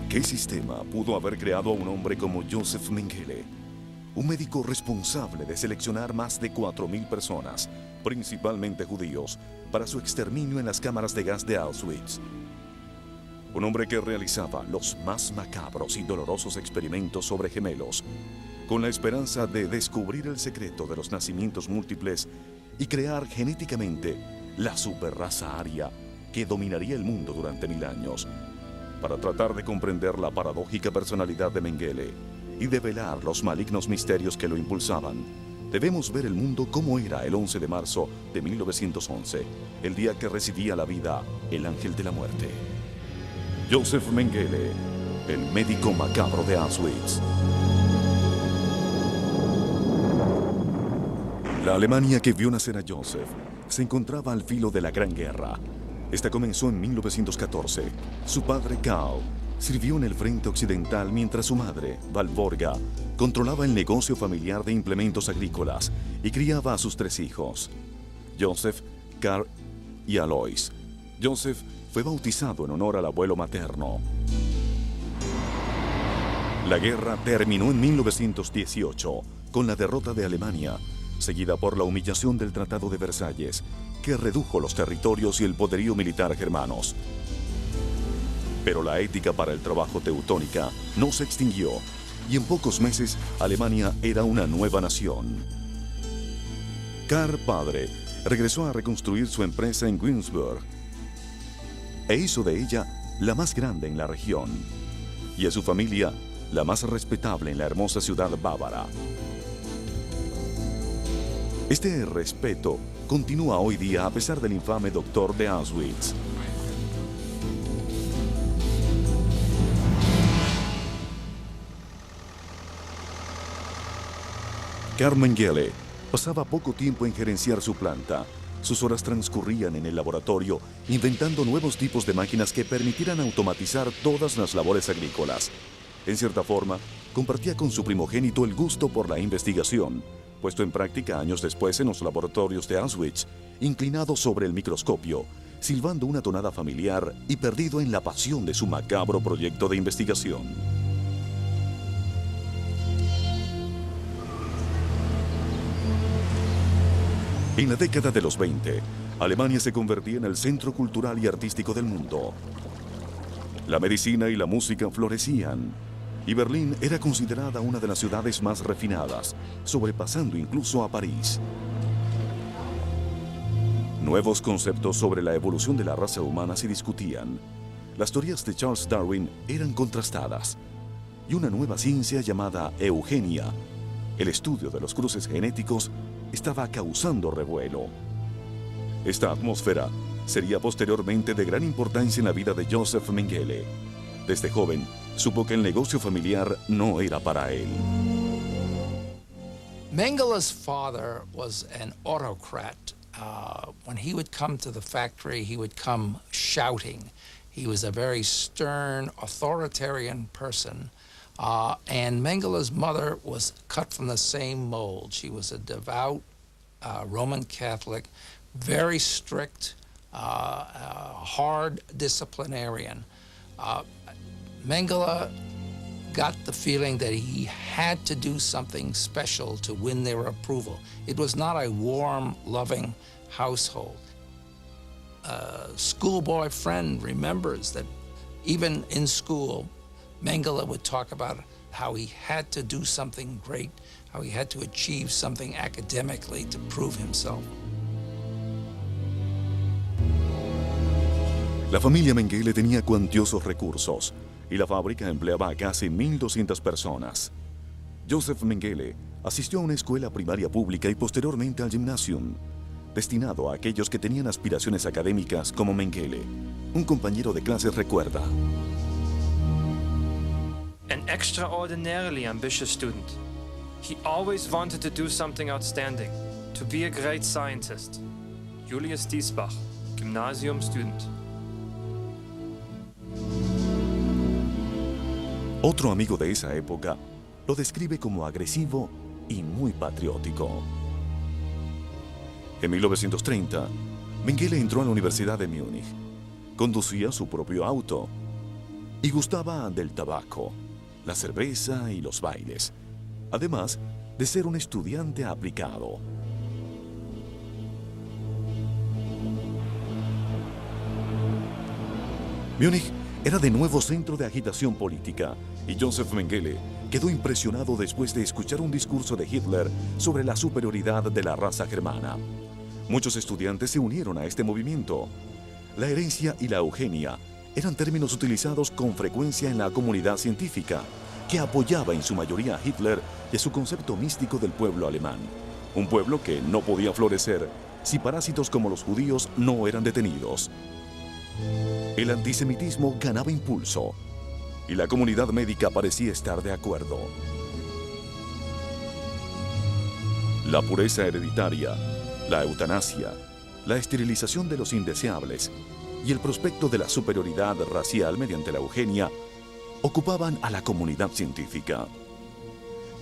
¿Qué sistema pudo haber creado a un hombre como Joseph Mengele? Un médico responsable de seleccionar más de 4.000 personas, principalmente judíos, para su exterminio en las cámaras de gas de Auschwitz. Un hombre que realizaba los más macabros y dolorosos experimentos sobre gemelos, con la esperanza de descubrir el secreto de los nacimientos múltiples y crear genéticamente la superraza aria que dominaría el mundo durante 1000 años. Para tratar de comprender la paradójica personalidad de Mengele y develar los malignos misterios que lo impulsaban, debemos ver el mundo como era el 11 de marzo de 1911, el día que recibía la vida el ángel de la muerte. Joseph Mengele, el médico macabro de Auschwitz. La Alemania que vio nacer a Joseph se encontraba al filo de la Gran Guerra. Esta comenzó en 1914. Su padre, Karl, sirvió en el frente occidental mientras su madre, Valborga, controlaba el negocio familiar de implementos agrícolas y criaba a sus 3 hijos, Joseph, Karl y Alois. Joseph fue bautizado en honor al abuelo materno. La guerra terminó en 1918 con la derrota de Alemania, seguida por la humillación del Tratado de Versalles, que redujo los territorios y el poderío militar germanos. Pero la ética para el trabajo teutónica no se extinguió, y en pocos meses Alemania era una nueva nación. Karl padre regresó a reconstruir su empresa en Günzburg e hizo de ella la más grande en la región, y a su familia la más respetable en la hermosa ciudad bávara. Este respeto continúa hoy día a pesar del infame doctor de Auschwitz. Karl Mengele pasaba poco tiempo en gerenciar su planta. Sus horas transcurrían en el laboratorio, inventando nuevos tipos de máquinas que permitieran automatizar todas las labores agrícolas. En cierta forma, compartía con su primogénito el gusto por la investigación, puesto en práctica años después en los laboratorios de Auschwitz, inclinado sobre el microscopio, silbando una tonada familiar y perdido en la pasión de su macabro proyecto de investigación. En la década de los 20, Alemania se convertía en el centro cultural y artístico del mundo. La medicina y la música florecían, y Berlín era considerada una de las ciudades más refinadas, sobrepasando incluso a París. Nuevos conceptos sobre la evolución de la raza humana se discutían. Las teorías de Charles Darwin eran contrastadas, y una nueva ciencia llamada eugenia, el estudio de los cruces genéticos, estaba causando revuelo. Esta atmósfera sería posteriormente de gran importancia en la vida de Joseph Mengele. Desde joven, supo que el negocio familiar no era para él. Mengele's father was an autocrat. When he would come to the factory, he would come shouting. He was a very stern, authoritarian person. And Mengele's mother was cut from the same mold. She was a devout Roman Catholic, very strict, hard disciplinarian. Mengele got the feeling that he had to do something special to win their approval. It was not a warm, loving household. A schoolboy friend remembers that even in school, Mengele would talk about how he had to do something great, how he had to achieve something academically to prove himself. La familia Mengele tenía cuantiosos recursos y la fábrica empleaba a casi 1.200 personas. Joseph Mengele asistió a una escuela primaria pública y posteriormente al gymnasium, destinado a aquellos que tenían aspiraciones académicas como Mengele. Un compañero de clases recuerda: An extraordinarily ambitious student. He always wanted to do something outstanding, to be a great scientist. Julius Diesbach, gymnasium student. Otro amigo de esa época lo describe como agresivo y muy patriótico. En 1930, Mengele entró a la Universidad de Múnich. Conducía su propio auto y gustaba del tabaco, la cerveza y los bailes, además de ser un estudiante aplicado. Múnich era de nuevo centro de agitación política y Joseph Mengele quedó impresionado después de escuchar un discurso de Hitler sobre la superioridad de la raza germana. Muchos estudiantes se unieron a este movimiento. La herencia y la eugenia eran términos utilizados con frecuencia en la comunidad científica, que apoyaba en su mayoría a Hitler y a su concepto místico del pueblo alemán. Un pueblo que no podía florecer si parásitos como los judíos no eran detenidos. El antisemitismo ganaba impulso y la comunidad médica parecía estar de acuerdo. La pureza hereditaria, la eutanasia, la esterilización de los indeseables y el prospecto de la superioridad racial mediante la eugenia ocupaban a la comunidad científica.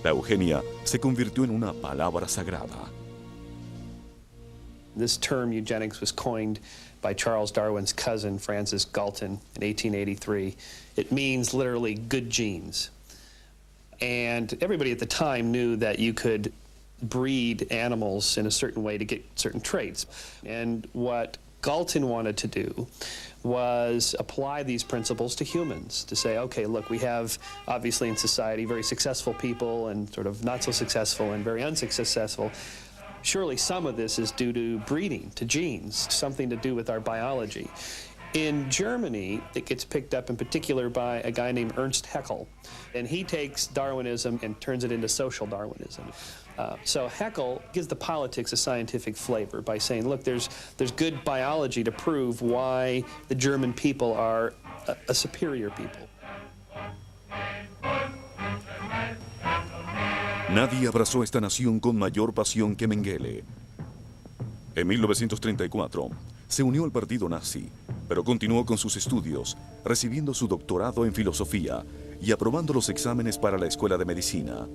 La eugenia se convirtió en una palabra sagrada. This term eugenics was coined by Charles Darwin's cousin, Francis Galton, in 1883. It means literally good genes. And everybody at the time knew that you could breed animals in a certain way to get certain traits. And what Galton wanted to do was apply these principles to humans, to say, okay, look, we have obviously in society very successful people and sort of not so successful and very unsuccessful. Surely some of this is due to breeding, to genes, something to do with our biology. In Germany, it gets picked up in particular by a guy named Ernst Haeckel, and he takes Darwinism and turns it into social Darwinism. So Haeckel gives the politics a scientific flavor by saying, look, there's good biology to prove why the German people are a superior people. Nadie abrazó esta nación con mayor pasión que Mengele. En 1934, se unió al partido nazi, pero continuó con sus estudios, recibiendo su doctorado en filosofía y aprobando los exámenes para la Escuela de Medicina.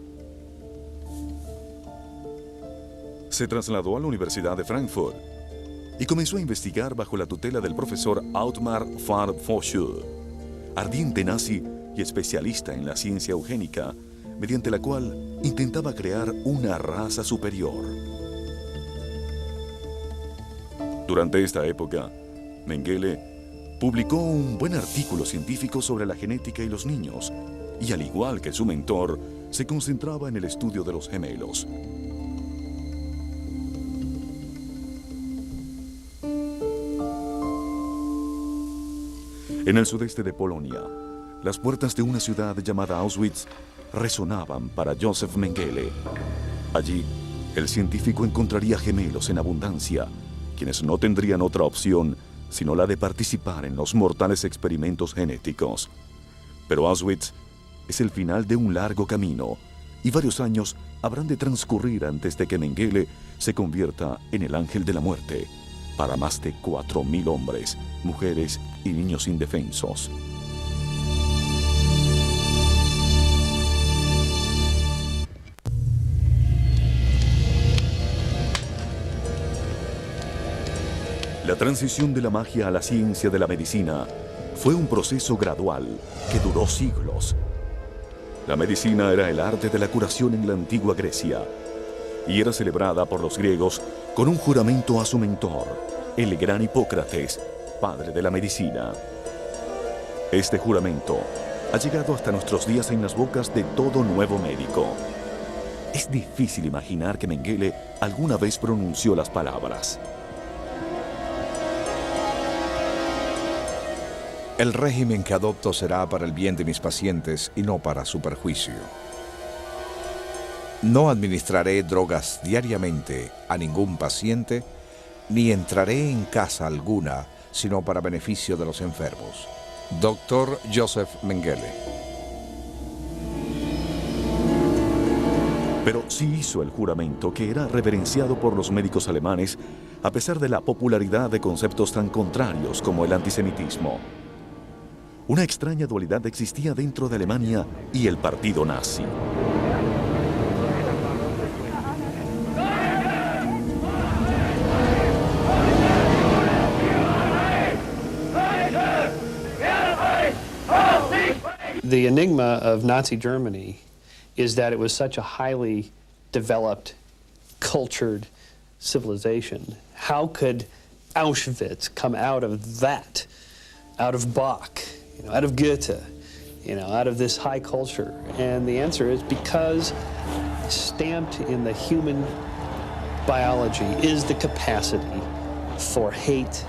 Se trasladó a la Universidad de Frankfurt y comenzó a investigar bajo la tutela del profesor Autmar Farb-Foschuh, ardiente nazi y especialista en la ciencia eugénica, mediante la cual intentaba crear una raza superior. Durante esta época, Mengele publicó un buen artículo científico sobre la genética y los niños, y al igual que su mentor, se concentraba en el estudio de los gemelos. En el sudeste de Polonia, las puertas de una ciudad llamada Auschwitz resonaban para Joseph Mengele. Allí, el científico encontraría gemelos en abundancia, quienes no tendrían otra opción sino la de participar en los mortales experimentos genéticos. Pero Auschwitz es el final de un largo camino, y varios años habrán de transcurrir antes de que Mengele se convierta en el ángel de la muerte para más de 4.000 hombres, mujeres y niños indefensos. La transición de la magia a la ciencia de la medicina fue un proceso gradual que duró siglos. La medicina era el arte de la curación en la antigua Grecia y era celebrada por los griegos con un juramento a su mentor, el gran Hipócrates, padre de la medicina. Este juramento ha llegado hasta nuestros días en las bocas de todo nuevo médico. Es difícil imaginar que Mengele alguna vez pronunció las palabras: el régimen que adopto será para el bien de mis pacientes y no para su perjuicio. No administraré drogas diariamente a ningún paciente, ni entraré en casa alguna, sino para beneficio de los enfermos. Dr. Joseph Mengele. Pero sí hizo el juramento, que era reverenciado por los médicos alemanes, a pesar de la popularidad de conceptos tan contrarios como el antisemitismo. Una extraña dualidad existía dentro de Alemania y el partido nazi. The enigma of Nazi Germany is that it was such a highly developed, cultured civilization. How could Auschwitz come out of that, out of Bach, out of Goethe, out of this high culture? And the answer is because stamped in the human biology is the capacity for hate,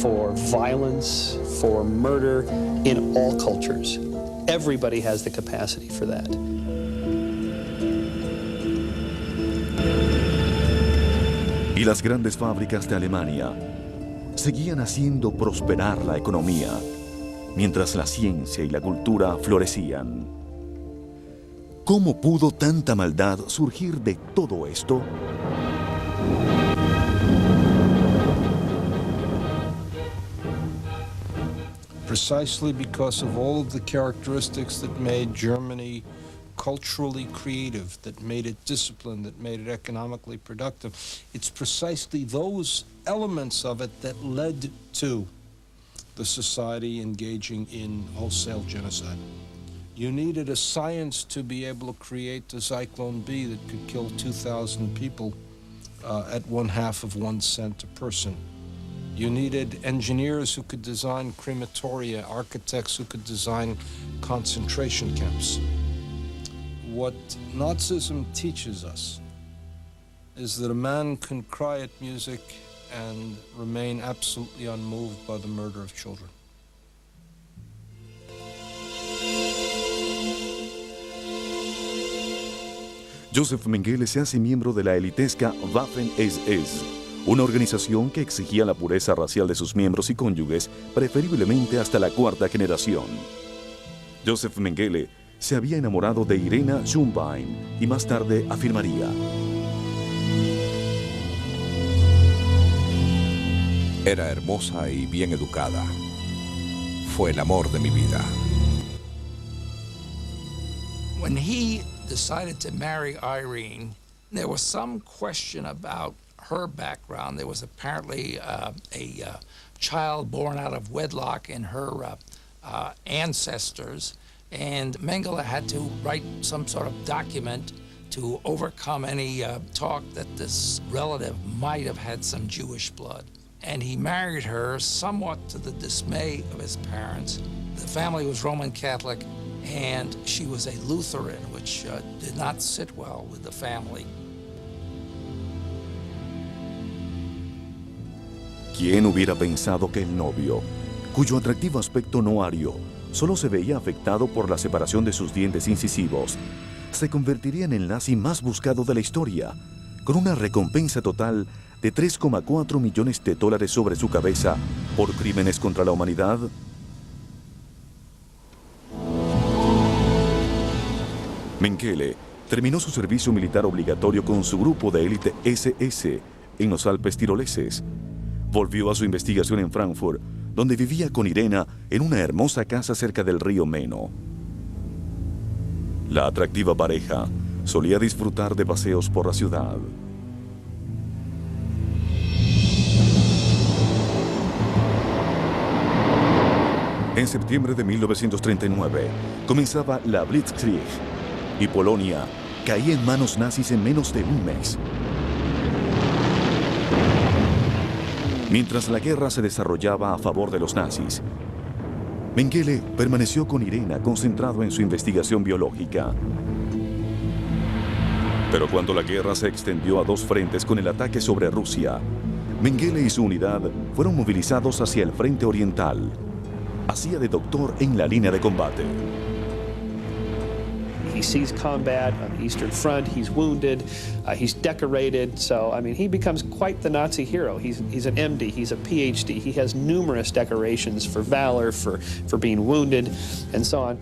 for violence, for murder in all cultures. Everybody has the capacity for that. Y las grandes fábricas de Alemania seguían haciendo prosperar la economía, mientras la ciencia y la cultura florecían. ¿Cómo pudo tanta maldad surgir de todo esto? Precisely because of all of the characteristics that made Germany culturally creative, that made it disciplined, that made it economically productive. It's precisely those elements of it that led to the society engaging in wholesale genocide. You needed a science to be able to create a Zyklon B that could kill 2,000 people at 1/2 of 1 cent a person. You needed engineers who could design crematoria, architects who could design concentration camps. What Nazism teaches us is that a man can cry at music and remain absolutely unmoved by the murder of children. Joseph Mengele se hace miembro de la elitesca Waffen-SS, una organización que exigía la pureza racial de sus miembros y cónyuges, preferiblemente hasta la 4ª generación. Joseph Mengele se había enamorado de Irena Schumwein y más tarde afirmaría: Era hermosa y bien educada. Fue el amor de mi vida. When he decided to marry Irene, there was some question about her background. There was apparently a child born out of wedlock in her ancestors, and Mengele had to write some sort of document to overcome any talk that this relative might have had some Jewish blood. And he married her somewhat to the dismay of his parents. The family was Roman Catholic, and she was a Lutheran, which did not sit well with the family. ¿Quién hubiera pensado que el novio, cuyo atractivo aspecto no ario solo se veía afectado por la separación de sus dientes incisivos, se convertiría en el nazi más buscado de la historia, con una recompensa total de $3,4 millones sobre su cabeza por crímenes contra la humanidad? Mengele terminó su servicio militar obligatorio con su grupo de élite SS en los Alpes tiroleses. Volvió a su investigación en Frankfurt, donde vivía con Irena en una hermosa casa cerca del río Meno. La atractiva pareja solía disfrutar de paseos por la ciudad. En septiembre de 1939 comenzaba la Blitzkrieg y Polonia caía en manos nazis en menos de un mes. Mientras la guerra se desarrollaba a favor de los nazis, Mengele permaneció con Irena concentrado en su investigación biológica. Pero cuando la guerra se extendió a 2 frentes con el ataque sobre Rusia, Mengele y su unidad fueron movilizados hacia el frente oriental. Hacía de doctor en la línea de combate. He sees combat on the Eastern Front, he's wounded, he's decorated, so, I mean, he becomes quite the Nazi hero. He's an MD, he's a PhD, he has numerous decorations for valor, for being wounded, and so on.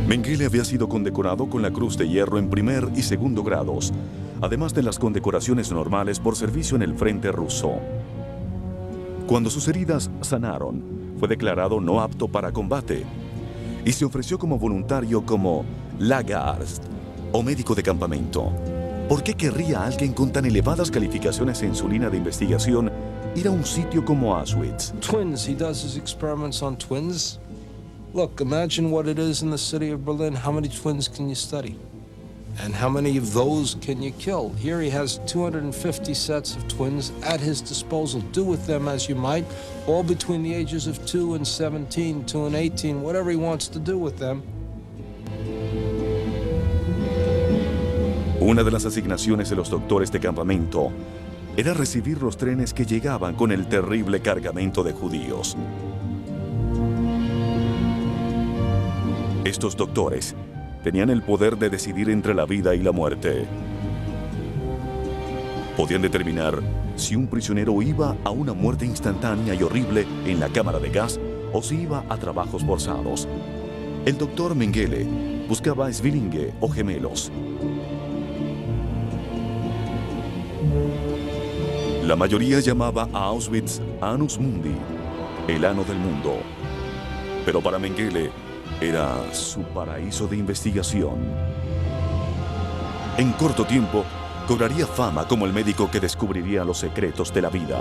Mengele había sido condecorado con la Cruz de Hierro en primer y segundo grados, además de las condecoraciones normales por servicio en el frente ruso. Cuando sus heridas sanaron, fue declarado no apto para combate y se ofreció como voluntario como Lagerarzt o médico de campamento. ¿Por qué querría alguien con tan elevadas calificaciones en su línea de investigación ir a un sitio como Auschwitz? Twins, he does his experiments on twins. Look, imagine what it is in the city of Berlin. How many twins can you study? And how many of those can you kill? Here he has 250 sets of twins at his disposal. Do with them as you might, all between the ages of 2 and 17, 2 and 18, whatever he wants to do with them. Una de las asignaciones de los doctores de campamento era recibir los trenes que llegaban con el terrible cargamento de judíos. Estos doctores tenían el poder de decidir entre la vida y la muerte. Podían determinar si un prisionero iba a una muerte instantánea y horrible en la cámara de gas o si iba a trabajos forzados. El doctor Mengele buscaba Zwillinge o gemelos. La mayoría llamaba a Auschwitz Annus Mundi, el ano del mundo. Pero para Mengele era su paraíso de investigación. En corto tiempo, cobraría fama como el médico que descubriría los secretos de la vida.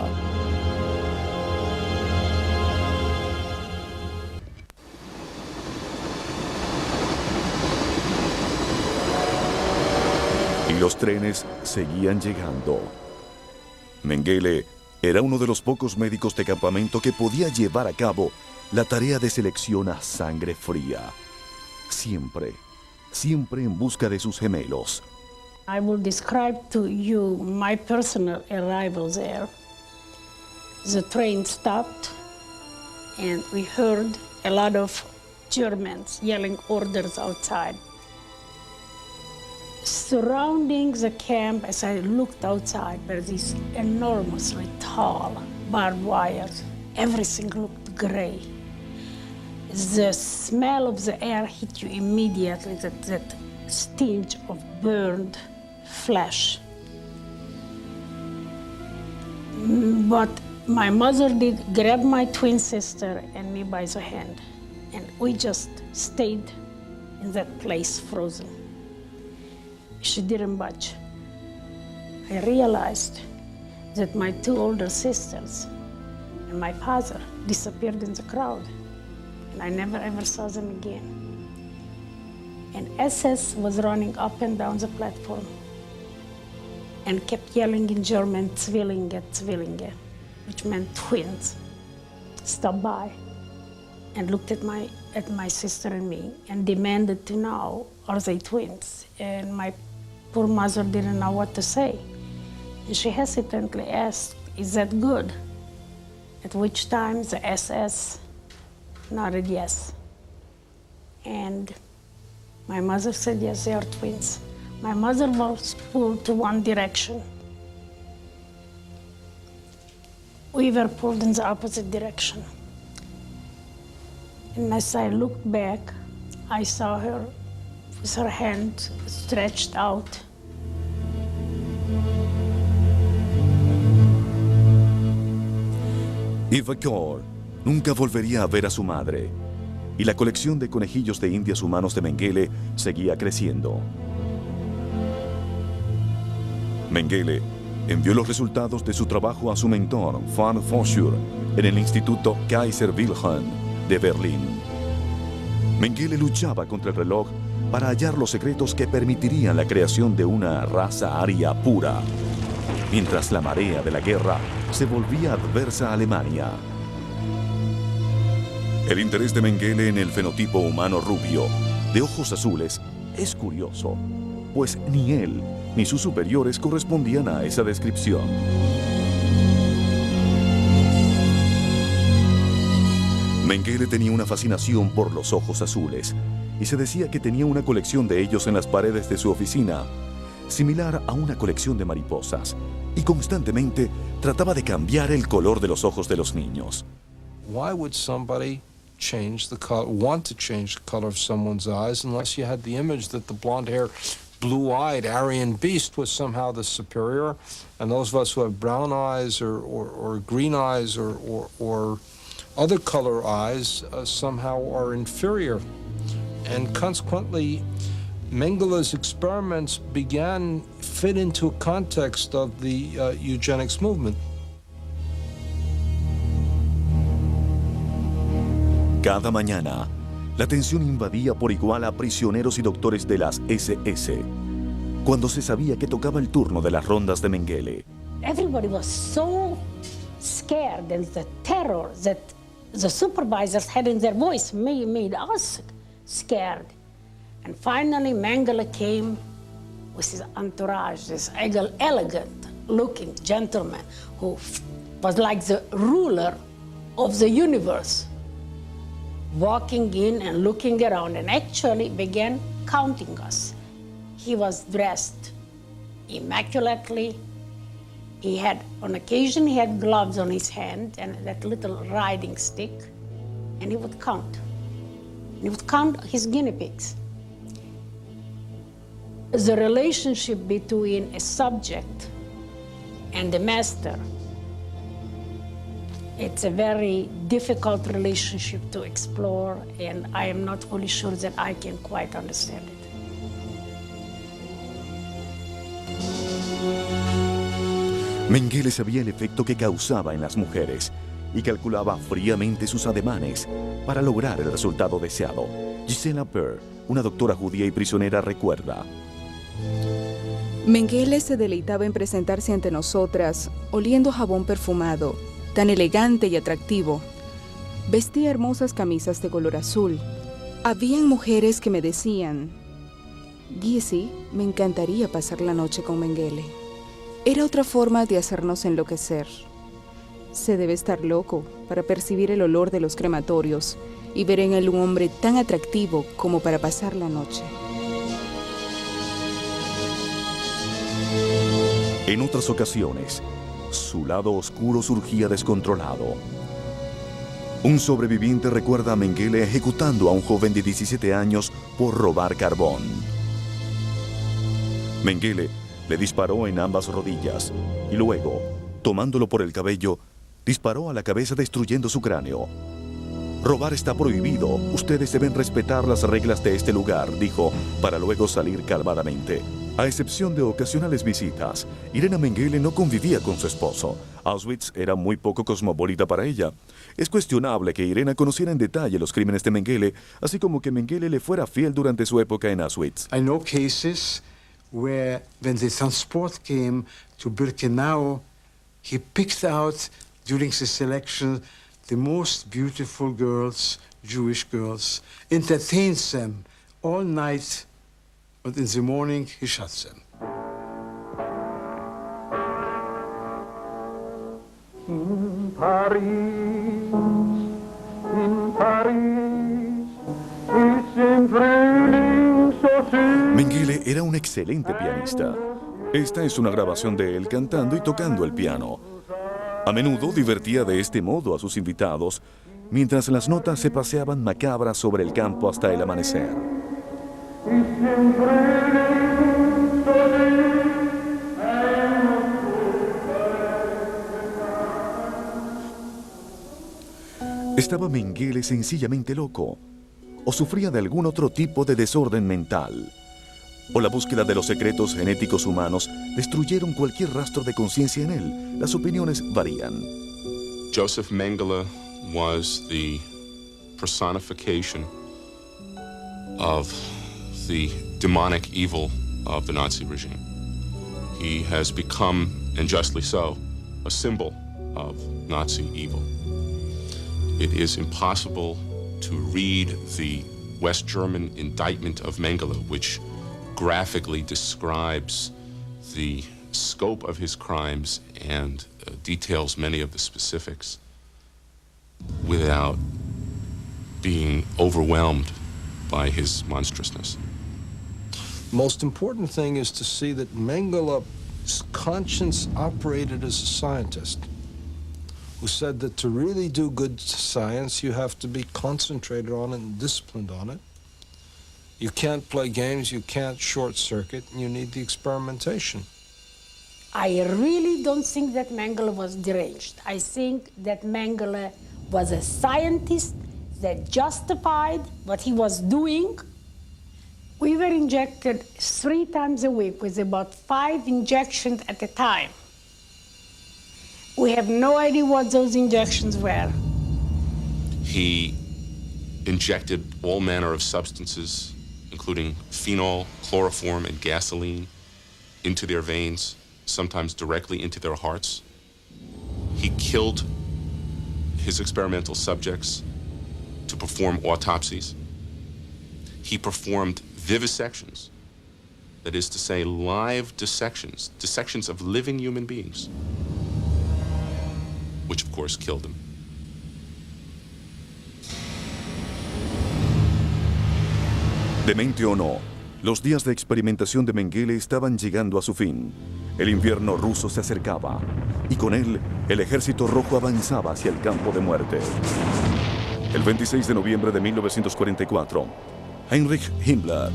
Y los trenes seguían llegando. Mengele era uno de los pocos médicos de campamento que podía llevar a cabo la tarea de selección a sangre fría. Siempre en busca de sus gemelos. I will describe to you my personal arrival there. The train stopped and we heard a lot of Germans yelling orders outside. Surrounding the camp, as I looked outside, were these enormously tall barbed wires. Everything looked gray. The smell of the air hit you immediately, that stench of burned flesh. But my mother did grab my twin sister and me by the hand, and we just stayed in that place frozen. She didn't budge. I realized that my 2 older sisters and my father disappeared in the crowd, and I never ever saw them again. And SS was running up and down the platform and kept yelling in German, Zwillinge, Zwillinge, which meant twins. Stopped by and looked at my sister and me and demanded to know, are they twins? And my poor mother didn't know what to say. And she hesitantly asked, is that good? At which time the SS nodded yes. And my mother said, yes, they are twins. My mother was pulled to one direction. We were pulled in the opposite direction. And as I looked back, I saw her with her hand stretched out. Eva Kor nunca volvería a ver a su madre, y la colección de conejillos de indias humanos de Mengele seguía creciendo. Mengele envió los resultados de su trabajo a su mentor, von Foschuer, en el Instituto Kaiser Wilhelm de Berlín. Mengele luchaba contra el reloj para hallar los secretos que permitirían la creación de una raza aria pura, mientras la marea de la guerra se volvía adversa a Alemania. El interés de Mengele en el fenotipo humano rubio, de ojos azules, es curioso, pues ni él ni sus superiores correspondían a esa descripción. Mengele tenía una fascinación por los ojos azules, y se decía que tenía una colección de ellos en las paredes de su oficina, similar a una colección de mariposas, y constantemente trataba de cambiar el color de los ojos de los niños. Why would somebody want to change the color of someone's eyes unless you had the image that the blonde-haired, blue-eyed Aryan beast was somehow the superior, and those of us who have brown eyes or green eyes or other color eyes somehow are inferior. And consequently, Mengele's experiments began fit into a context of the eugenics movement. Cada mañana, la tensión invadía por igual a prisioneros y doctores de las SS, cuando se sabía que tocaba el turno de las rondas de Mengele. Everybody was so scared, and the terror that the supervisors had in their voice made us scared. And finally, Mengele came with his entourage, this elegant-looking gentleman who was like the ruler of the universe, walking in and looking around, and actually began counting us. He was dressed immaculately. On occasion, he had gloves on his hand and that little riding stick, and he would count. He would count his guinea pigs. The relationship between a subject and the master, it's a very difficult relationship to explore, and I am not fully sure that I can quite understand it. Mengele sabía el efecto que causaba en las mujeres y calculaba fríamente sus ademanes para lograr el resultado deseado. Gisela Peer, una doctora judía y prisionera, recuerda: Mengele se deleitaba en presentarse ante nosotras, oliendo jabón perfumado, tan elegante y atractivo. Vestía hermosas camisas de color azul. Habían mujeres que me decían: Gizi, me encantaría pasar la noche con Mengele. Era otra forma de hacernos enloquecer. Se debe estar loco para percibir el olor de los crematorios y ver en él un hombre tan atractivo como para pasar la noche. En otras ocasiones, su lado oscuro surgía descontrolado. Un sobreviviente recuerda a Mengele ejecutando a un joven de 17 años por robar carbón. Mengele le disparó en ambas rodillas y luego, tomándolo por el cabello, disparó a la cabeza destruyendo su cráneo. Robar está prohibido, ustedes deben respetar las reglas de este lugar, dijo, para luego salir calmadamente. A excepción de ocasionales visitas, Irena Mengele no convivía con su esposo. Auschwitz era muy poco cosmopolita para ella. Es cuestionable que Irena conociera en detalle los crímenes de Mengele, así como que Mengele le fuera fiel durante su época en Auschwitz. I know cases where, when the transport came to Birkenau, he picked out during the selection the most beautiful girls, Jewish girls, entertained them all night, and in the morning he shot them. In Paris, ist im Frühling so schön. Mengele era un excelente pianista. Esta es una grabación de él cantando y tocando el piano. A menudo divertía de este modo a sus invitados, mientras las notas se paseaban macabras sobre el campo hasta el amanecer. ¿Estaba Mengele sencillamente loco? ¿O sufría de algún otro tipo de desorden mental? ¿O la búsqueda de los secretos genéticos humanos destruyeron cualquier rastro de conciencia en él? Las opiniones varían. Joseph Mengele was the personification of the demonic evil of the Nazi regime. He has become, and justly so, a symbol of Nazi evil. It is impossible to read the West German indictment of Mengele, which graphically describes the scope of his crimes and details many of the specifics, without being overwhelmed by his monstrousness. Most important thing is to see that Mengele's conscience operated as a scientist, who said that to really do good science, you have to be concentrated on it and disciplined on it. You can't play games, you can't short circuit, and you need the experimentation. I really don't think that Mengele was deranged. I think that Mengele was a scientist that justified what he was doing We were injected 3 times a week with about 5 injections at a time. We have no idea what those injections were. He injected all manner of substances, including phenol, chloroform, and gasoline, into their veins, sometimes directly into their hearts. He killed his experimental subjects to perform autopsies. He performed vivisections, that is to say, live dissections, dissections of living human beings, which of course killed him. Demente o no, los días de experimentación de Mengele estaban llegando a su fin. El invierno ruso se acercaba y con él el ejército rojo avanzaba hacia el campo de muerte. El 26 de noviembre de 1944, Heinrich Himmler,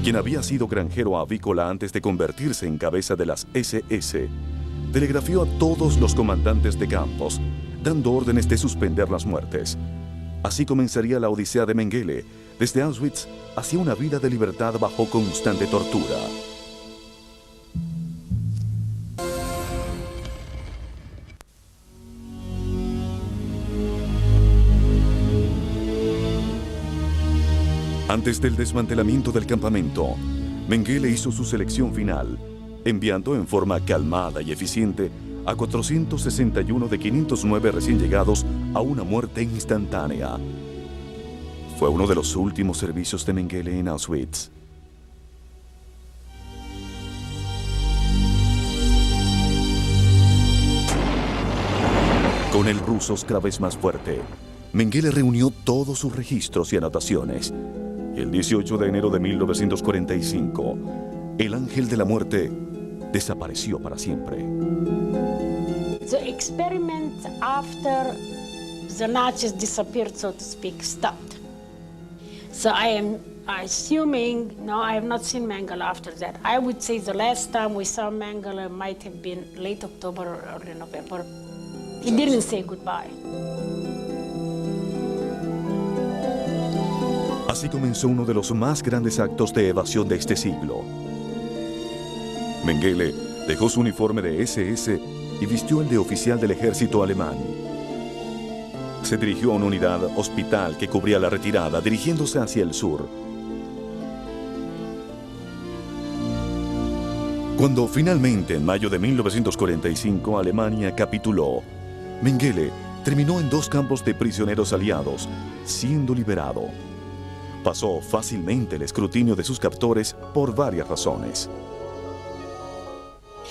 quien había sido granjero avícola antes de convertirse en cabeza de las SS, telegrafió a todos los comandantes de campos, dando órdenes de suspender las muertes. Así comenzaría la odisea de Mengele, desde Auschwitz hacia una vida de libertad bajo constante tortura. Antes del desmantelamiento del campamento, Mengele hizo su selección final, enviando en forma calmada y eficiente a 461 de 509 recién llegados a una muerte instantánea. Fue uno de los últimos servicios de Mengele en Auschwitz. Con el ruso cada vez más fuerte, Mengele reunió todos sus registros y anotaciones. El 18 de enero de 1945, el ángel de la muerte desapareció para siempre. The experiment after the Nazis disappeared, so to speak, stopped. So I am assuming, no, I have not seen Mengele after that. I would say the last time we saw Mengele might have been late October or early November. He didn't say goodbye. Así comenzó uno de los más grandes actos de evasión de este siglo. Mengele dejó su uniforme de SS y vistió el de oficial del ejército alemán. Se dirigió a una unidad hospital que cubría la retirada, dirigiéndose hacia el sur. Cuando finalmente, en mayo de 1945, Alemania capituló, Mengele terminó en 2 campos de prisioneros aliados, siendo liberado. Pasó fácilmente el escrutinio de sus captores por varias razones.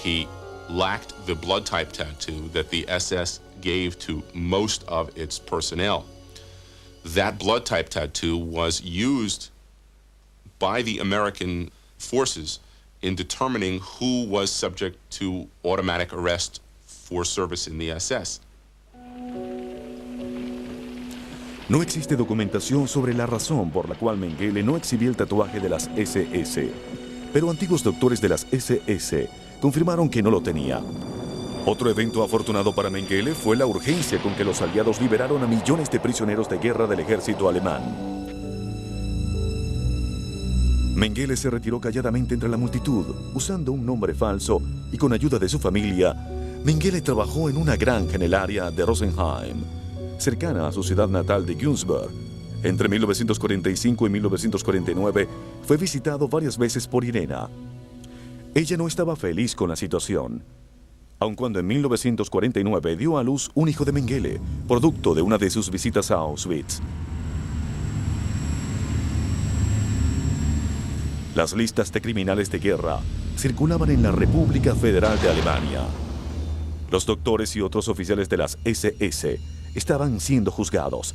He lacked the blood type tattoo that the SS gave to most of its personnel. That blood type tattoo was used by the American forces in determining who was subject to automatic arrest for service in the SS. No existe documentación sobre la razón por la cual Mengele no exhibió el tatuaje de las SS, pero antiguos doctores de las SS confirmaron que no lo tenía. Otro evento afortunado para Mengele fue la urgencia con que los aliados liberaron a millones de prisioneros de guerra del ejército alemán. Mengele se retiró calladamente entre la multitud, usando un nombre falso y con ayuda de su familia. Mengele trabajó en una granja en el área de Rosenheim, cercana a su ciudad natal de Günzburg. Entre 1945 y 1949 fue visitado varias veces por Irena. Ella no estaba feliz con la situación, aun cuando en 1949 dio a luz un hijo de Mengele, producto de una de sus visitas a Auschwitz. Las listas de criminales de guerra circulaban en la República Federal de Alemania. Los doctores y otros oficiales de las SS estaban siendo juzgados.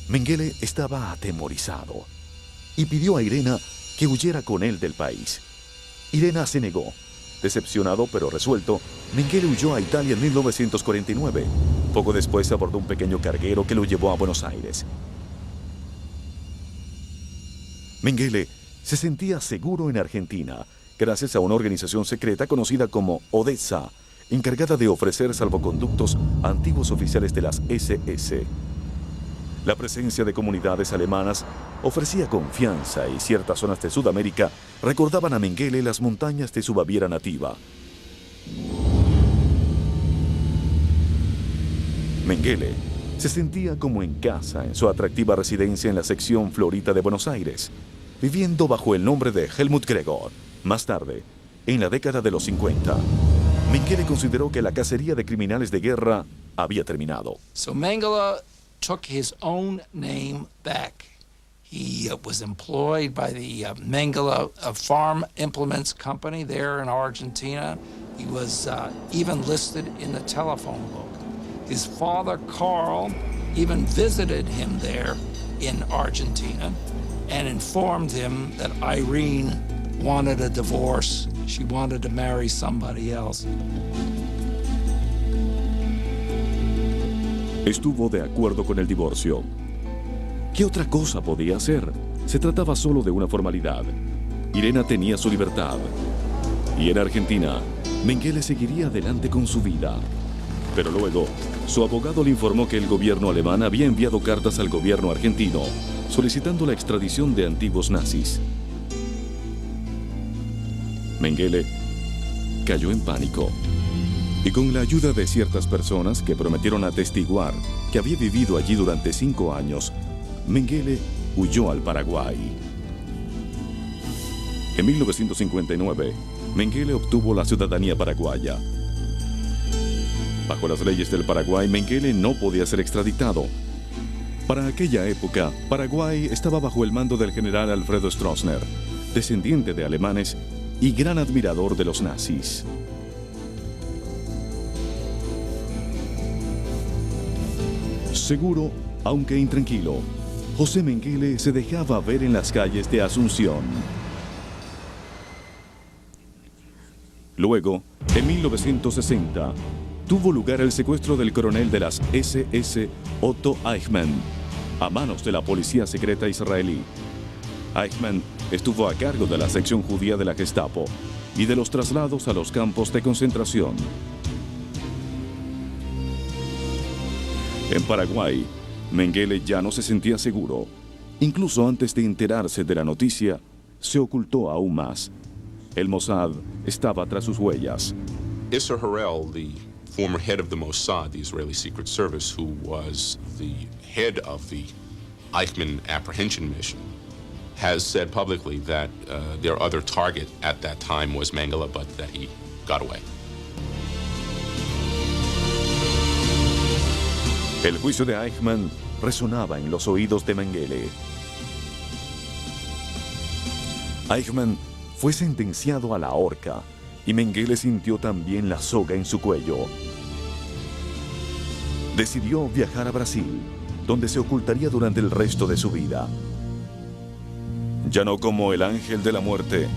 Mengele estaba atemorizado y pidió a Irena que huyera con él del país. Irena se negó. Decepcionado pero resuelto, Mengele huyó a Italia en 1949. Poco después abordó un pequeño carguero que lo llevó a Buenos Aires. Mengele se sentía seguro en Argentina, gracias a una organización secreta conocida como Odessa, encargada de ofrecer salvoconductos a antiguos oficiales de las SS. La presencia de comunidades alemanas ofrecía confianza y ciertas zonas de Sudamérica recordaban a Mengele las montañas de su Baviera nativa. Mengele se sentía como en casa en su atractiva residencia en la sección Florita de Buenos Aires, viviendo bajo el nombre de Helmut Gregor. Más tarde, en la década de los 50, Mengele consideró que la cacería de criminales de guerra había terminado. So Mengele took his own name back. He was employed by the Mengele Farm Implements Company there in Argentina. He was even listed in the telephone book. His father, Carl, even visited him there in Argentina and informed him that Irene wanted a divorce. She wanted to marry somebody else. Estuvo de acuerdo con el divorcio. ¿Qué otra cosa podía hacer? Se trataba solo de una formalidad. Irena tenía su libertad. Y en Argentina, Mengele seguiría adelante con su vida. Pero luego, su abogado le informó que el gobierno alemán había enviado cartas al gobierno argentino solicitando la extradición de antiguos nazis. Mengele cayó en pánico y con la ayuda de ciertas personas que prometieron atestiguar que había vivido allí durante 5 años, Mengele huyó al Paraguay. En 1959, Mengele obtuvo la ciudadanía paraguaya. Bajo las leyes del Paraguay, Mengele no podía ser extraditado. Para aquella época, Paraguay estaba bajo el mando del general Alfredo Stroessner, descendiente de alemanes y gran admirador de los nazis. Seguro, aunque intranquilo, José Mengele se dejaba ver en las calles de Asunción. Luego, en 1960, tuvo lugar el secuestro del coronel de las SS Otto Eichmann a manos de la policía secreta israelí. Eichmann estuvo a cargo de la sección judía de la Gestapo y de los traslados a los campos de concentración. En Paraguay, Mengele ya no se sentía seguro. Incluso antes de enterarse de la noticia, se ocultó aún más. El Mossad estaba tras sus huellas. Isser Harel, the former head of the Mossad, the Israeli Secret Service, who was the head of the Eichmann apprehension mission, has said publicly that their other target at that time was Mengele, but that he got away. El juicio de Eichmann resonaba en los oídos de Mengele. Eichmann fue sentenciado a la horca y Mengele sintió también la soga en su cuello. Decidió viajar a Brasil, donde se ocultaría durante el resto de su vida. Ya no como el ángel de la muerte,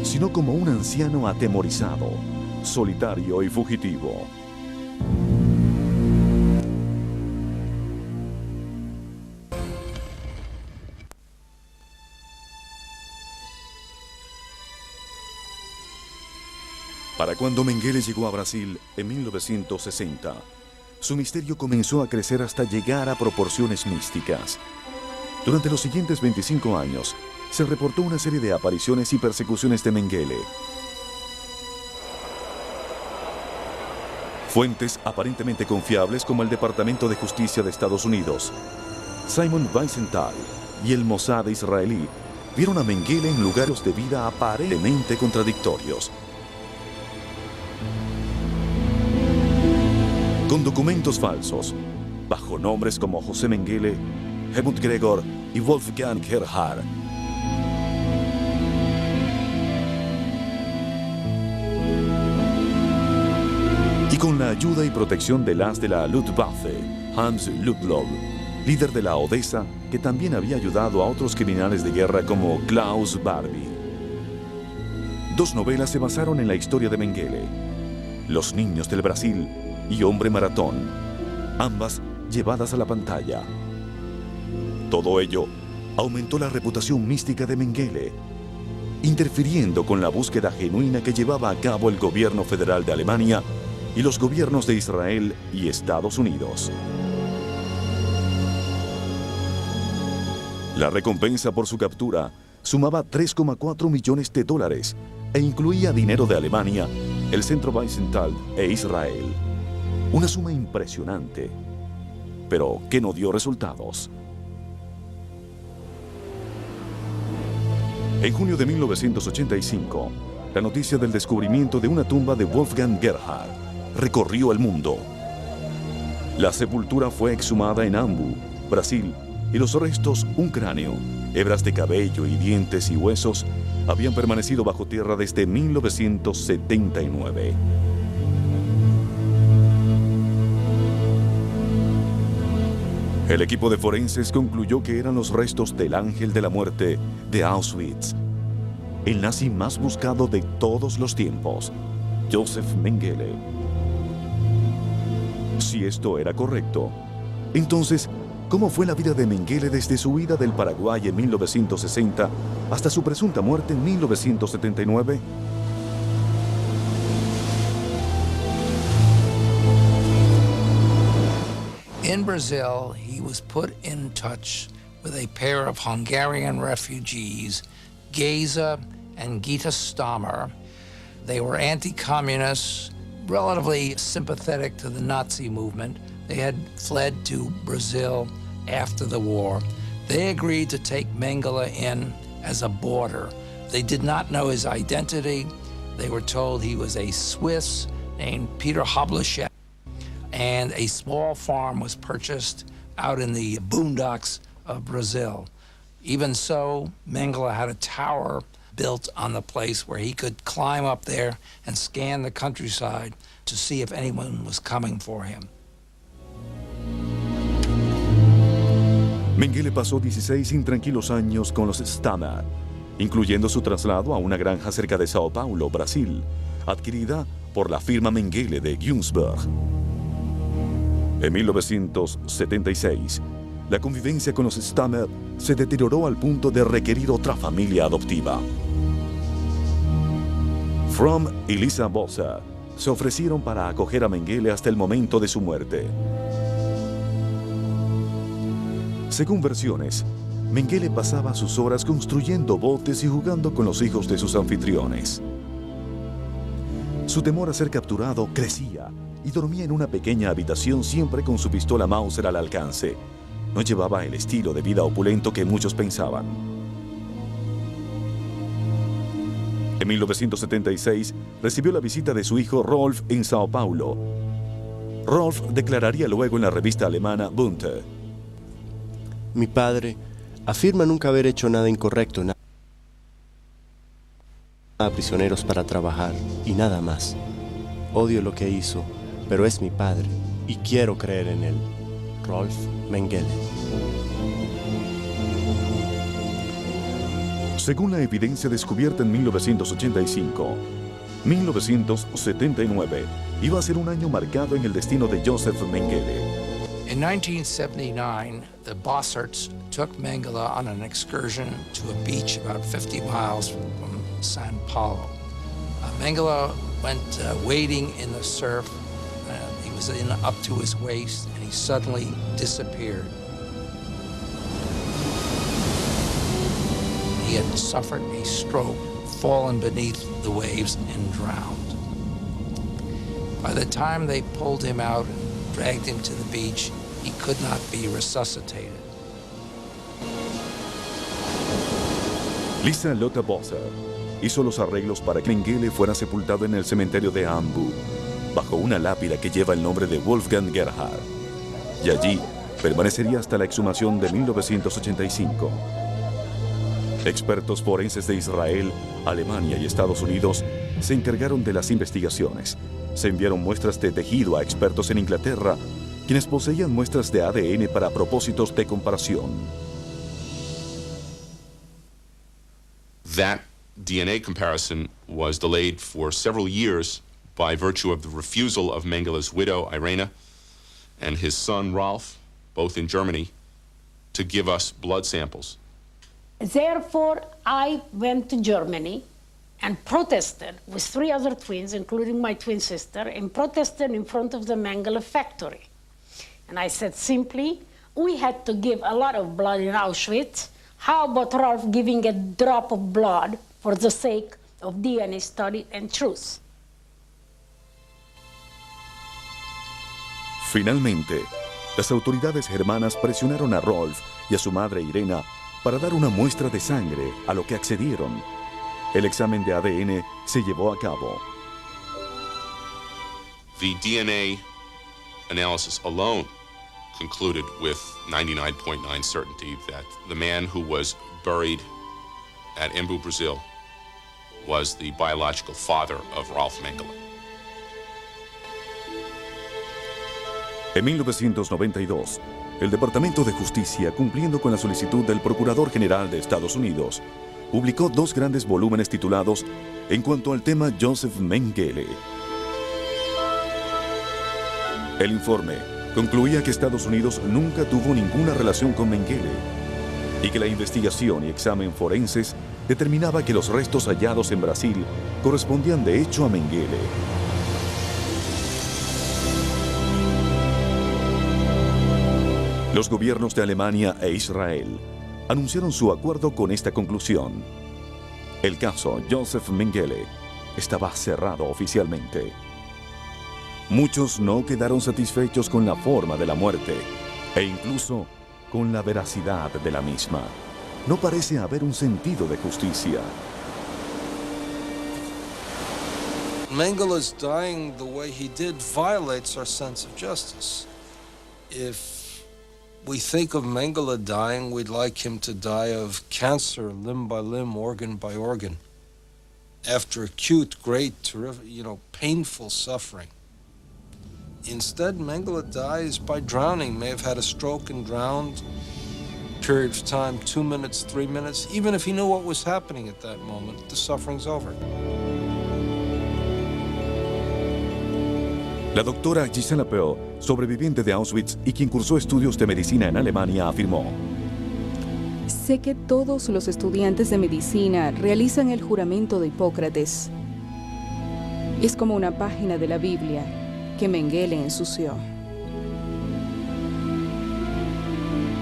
sino como un anciano atemorizado, solitario y fugitivo. Para cuando Mengele llegó a Brasil en 1960, su misterio comenzó a crecer hasta llegar a proporciones místicas. Durante los siguientes 25 años, se reportó una serie de apariciones y persecuciones de Mengele. Fuentes aparentemente confiables como el Departamento de Justicia de Estados Unidos, Simon Wiesenthal y el Mossad israelí vieron a Mengele en lugares de vida aparentemente contradictorios. Con documentos falsos, bajo nombres como José Mengele, Helmut Gregor y Wolfgang Gerhard. Y con la ayuda y protección del as de la Luftwaffe, Hans Ludlow, líder de la Odessa, que también había ayudado a otros criminales de guerra como Klaus Barbie. 2 novelas se basaron en la historia de Mengele: Los niños del Brasil y Hombre Maratón, ambas llevadas a la pantalla. Todo ello aumentó la reputación mística de Mengele, interfiriendo con la búsqueda genuina que llevaba a cabo el gobierno federal de Alemania y los gobiernos de Israel y Estados Unidos. La recompensa por su captura sumaba 3,4 millones de dólares e incluía dinero de Alemania, el Centro Weissenthal e Israel. Una suma impresionante, pero que no dio resultados. En junio de 1985, la noticia del descubrimiento de una tumba de Wolfgang Gerhard recorrió el mundo. La sepultura fue exhumada en Ambu, Brasil, y los restos, un cráneo, hebras de cabello y dientes y huesos, habían permanecido bajo tierra desde 1979. El equipo de forenses concluyó que eran los restos del ángel de la muerte de Auschwitz, el nazi más buscado de todos los tiempos, Josef Mengele. Si esto era correcto, entonces, ¿cómo fue la vida de Mengele desde su huida del Paraguay en 1960 hasta su presunta muerte en 1979? In Brazil, he was put in touch with a pair of Hungarian refugees, Geza and Gita Stammer. They were anti-communists, relatively sympathetic to the Nazi movement. They had fled to Brazil after the war. They agreed to take Mengele in as a boarder. They did not know his identity. They were told he was a Swiss named Peter Hablicek, and a small farm was purchased out in the boondocks of Brazil. Even so, Mengele had a tower built on the place where he could climb up there and scan the countryside to see if anyone was coming for him. Mengele pasó 16 intranquilos años con los Stammer, incluyendo su traslado a una granja cerca de Sao Paulo, Brasil, adquirida por la firma Mengele de Günzburg. En 1976, la convivencia con los Stammer se deterioró al punto de requerir otra familia adoptiva. Fromm y Lisa Bossa se ofrecieron para acoger a Mengele hasta el momento de su muerte. Según versiones, Mengele pasaba sus horas construyendo botes y jugando con los hijos de sus anfitriones. Su temor a ser capturado crecía y dormía en una pequeña habitación siempre con su pistola Mauser al alcance. No llevaba el estilo de vida opulento que muchos pensaban. En 1976 recibió la visita de su hijo Rolf en Sao Paulo. Rolf declararía luego en la revista alemana Bunte: Mi padre afirma nunca haber hecho nada incorrecto, nada a prisioneros para trabajar y nada más. Odio lo que hizo, pero es mi padre y quiero creer en él. Rolf Mengele. Según la evidencia descubierta en 1985, 1979 iba a ser un año marcado en el destino de Josef Mengele. In 1979, the Bossarts took Mengele on an excursion to a beach about 50 miles from Sao Paulo. Mengele went wading in the surf. He was up to his waist, and he suddenly disappeared. He had suffered a stroke, fallen beneath the waves, and drowned. By the time they pulled him out and dragged him to the beach, he could not be resuscitated. Lisa Lotta Bossa hizo los arreglos para que Mengele fuera sepultado en el cementerio de Ambu, bajo una lápida que lleva el nombre de Wolfgang Gerhard, y allí permanecería hasta la exhumación de 1985. Expertos forenses de Israel, Alemania y Estados Unidos se encargaron de las investigaciones. Se enviaron muestras de tejido a expertos en Inglaterra, quienes poseían muestras de ADN para propósitos de comparación. That DNA comparison was delayed for several years by virtue of the refusal of Mengele's widow, Irena, and his son, Ralph, both in Germany, to give us blood samples. Therefore, I went to Germany and protested with 3 other twins, including my twin sister, and protested in front of the Mengele factory. And I said simply, we had to give a lot of blood in Auschwitz. How about Ralph giving a drop of blood for the sake of DNA study and truth? Finalmente, las autoridades germanas presionaron a Rolf y a su madre Irena para dar una muestra de sangre, a lo que accedieron. El examen de ADN se llevó a cabo. The DNA analysis alone concluded with 99.9% certainty that the man who was buried at Embu, Brazil, was the biological father of Ralph Mengele. En 1992, el Departamento de Justicia, cumpliendo con la solicitud del Procurador General de Estados Unidos, publicó 2 grandes volúmenes titulados En cuanto al tema Joseph Mengele. El informe concluía que Estados Unidos nunca tuvo ninguna relación con Mengele y que la investigación y examen forenses determinaba que los restos hallados en Brasil correspondían de hecho a Mengele. Los gobiernos de Alemania e Israel anunciaron su acuerdo con esta conclusión. El caso Joseph Mengele estaba cerrado oficialmente. Muchos no quedaron satisfechos con la forma de la muerte e incluso con la veracidad de la misma. No parece haber un sentido de justicia. Mengele's dying the way he did violates our sense of justice. If we think of Mengele dying, we'd like him to die of cancer, limb by limb, organ by organ, after acute, great, terrific, painful suffering. Instead, Mengele dies by drowning, may have had a stroke and drowned, period of time, 2 minutes, 3 minutes. Even if he knew what was happening at that moment, the suffering's over. La doctora Gisela Pearl, sobreviviente de Auschwitz y quien cursó estudios de medicina en Alemania, afirmó: Sé que todos los estudiantes de medicina realizan el juramento de Hipócrates. Es como una página de la Biblia que Mengele ensució.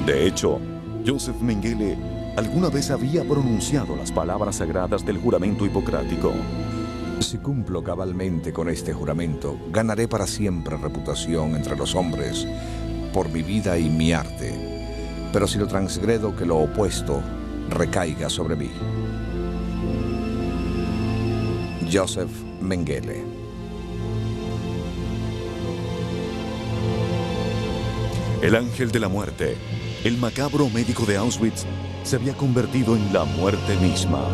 De hecho, Joseph Mengele alguna vez había pronunciado las palabras sagradas del juramento hipocrático. Si cumplo cabalmente con este juramento, ganaré para siempre reputación entre los hombres por mi vida y mi arte. Pero si lo transgredo, que lo opuesto recaiga sobre mí. Joseph Mengele. El ángel de la muerte, el macabro médico de Auschwitz, se había convertido en la muerte misma.